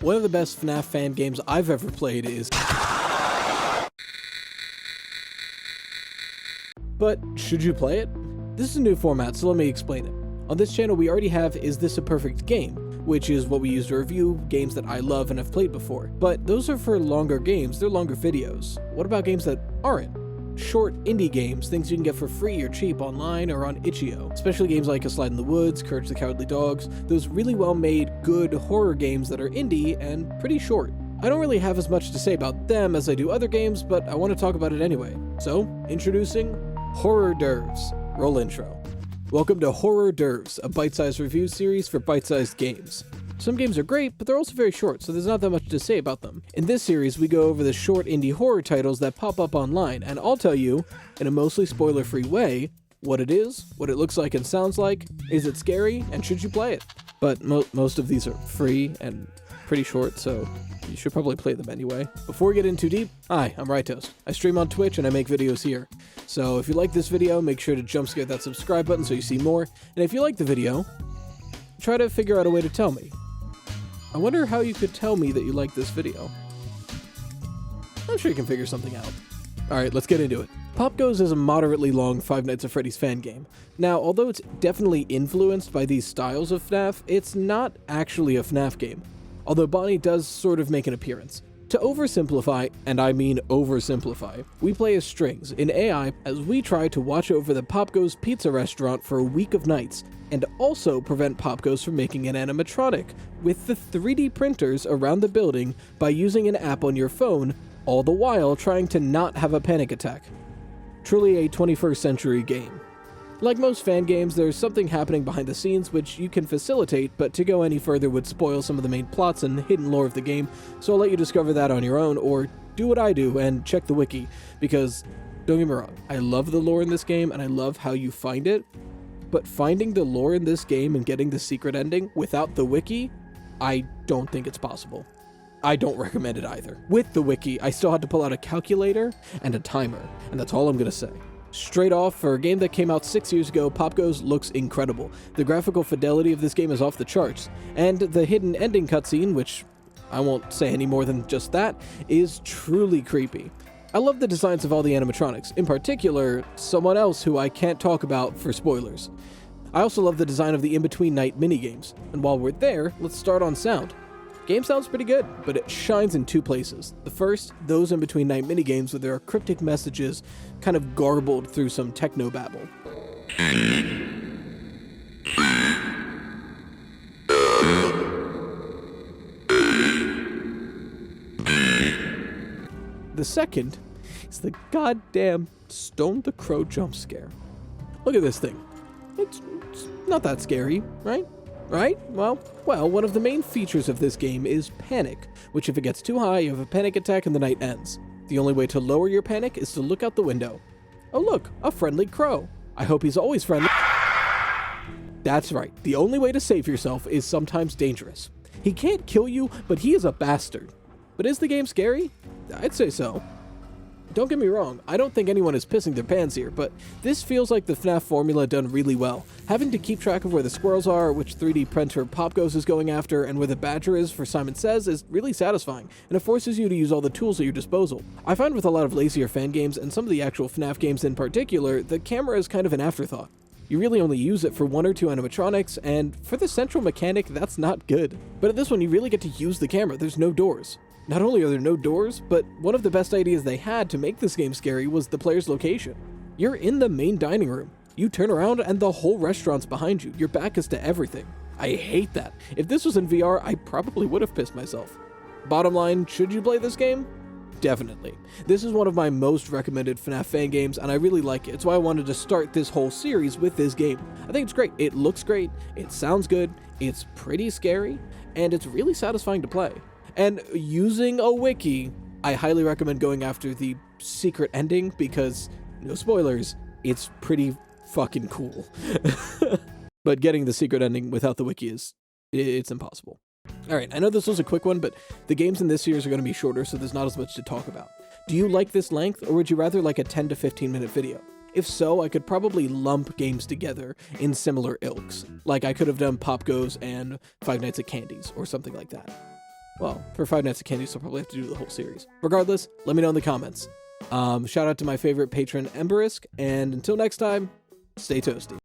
One of the best FNAF fan games I've ever played is... But should you play it? This is a new format, so let me explain it. On this channel we already have Is This a Perfect Game?, which is what we use to review games that I love and have played before. But those are for longer games, they're longer videos. What about games that aren't? Short indie games, things you can get for free or cheap online or on itch.io. Especially games like A Slide in the Woods, Courage the Cowardly Dogs, those really well-made, good horror games that are indie and pretty short. I don't really have as much to say about them as I do other games, but I want to talk about it anyway. So, introducing Horror Derves. Roll intro. Welcome to Horror Derves, a bite-sized review series for bite-sized games. Some games are great, but they're also very short, so there's not that much to say about them. In this series, we go over the short indie horror titles that pop up online, and I'll tell you, in a mostly spoiler-free way, what it is, what it looks like and sounds like, is it scary, and should you play it? But most of these are free and pretty short, so you should probably play them anyway. Before we get in too deep, hi, I'm Rytoast. I stream on Twitch and I make videos here. So if you like this video, make sure to jump scare that subscribe button so you see more, and if you like the video, try to figure out a way to tell me. I wonder how you could tell me that you like this video. I'm sure you can figure something out. Alright, let's get into it. POPGOES is a moderately long Five Nights at Freddy's fan game. Now, although it's definitely influenced by these styles of FNAF, it's not actually a FNAF game. Although Bonnie does sort of make an appearance. To oversimplify, and I mean oversimplify, we play as Strings, in AI, as we try to watch over the POPGOES pizza restaurant for a week of nights, and also prevent POPGOES from making an animatronic, with the 3D printers around the building by using an app on your phone, all the while trying to not have a panic attack. Truly a 21st century game. Like most fan games, there's something happening behind the scenes which you can facilitate, but to go any further would spoil some of the main plots and hidden lore of the game, so I'll let you discover that on your own, or do what I do and check the wiki, because, don't get me wrong, I love the lore in this game and I love how you find it, but finding the lore in this game and getting the secret ending without the wiki, I don't think it's possible. I don't recommend it either. With the wiki, I still had to pull out a calculator and a timer, and that's all I'm gonna say. Straight off, for a game that came out 6 years ago, POPGOES looks incredible. The graphical fidelity of this game is off the charts, and the hidden ending cutscene, which I won't say any more than just that, is truly creepy. I love the designs of all the animatronics, in particular, someone else who I can't talk about for spoilers. I also love the design of the in-between night minigames, and while we're there, let's start on sound. Game sounds pretty good, but it shines in two places. The first, those in-between night minigames where there are cryptic messages kind of garbled through some techno babble. The second is the goddamn Stone the Crow jump scare. Look at this thing. It's not that scary, right? Right? Well, one of the main features of this game is panic, which if it gets too high, you have a panic attack and the night ends. The only way to lower your panic is to look out the window. Oh look, a friendly crow. I hope he's always friendly. That's right, the only way to save yourself is sometimes dangerous. He can't kill you, but he is a bastard. But is the game scary? I'd say so. Don't get me wrong, I don't think anyone is pissing their pants here, but this feels like the FNAF formula done really well. Having to keep track of where the squirrels are, which 3D printer POPGOES is going after, and where the badger is for Simon Says is really satisfying, and it forces you to use all the tools at your disposal. I find with a lot of lazier fan games, and some of the actual FNAF games in particular, the camera is kind of an afterthought. You really only use it for one or two animatronics, and for the central mechanic, that's not good. But at this one, you really get to use the camera, there's no doors. Not only are there no doors, but one of the best ideas they had to make this game scary was the player's location. You're in the main dining room. You turn around and the whole restaurant's behind you. Your back is to everything. I hate that. If this was in VR, I probably would have pissed myself. Bottom line, should you play this game? Definitely. This is one of my most recommended FNAF fan games, and I really like it. It's why I wanted to start this whole series with this game. I think it's great. It looks great. It sounds good. It's pretty scary, and it's really satisfying to play. And using a wiki, I highly recommend going after the secret ending because, no spoilers, it's pretty fucking cool. But getting the secret ending without the wiki it's impossible. Alright, I know this was a quick one, but the games in this series are going to be shorter, so there's not as much to talk about. Do you like this length, or would you rather like a 10 to 15 minute video? If so, I could probably lump games together in similar ilks. Like I could have done POPGOES and Five Nights at Candy's, or something like that. Well, for Five Nights at Candy's, I'll probably have to do the whole series. Regardless, let me know in the comments. Shout out to my favorite patron, Emberisk, and until next time, stay toasty.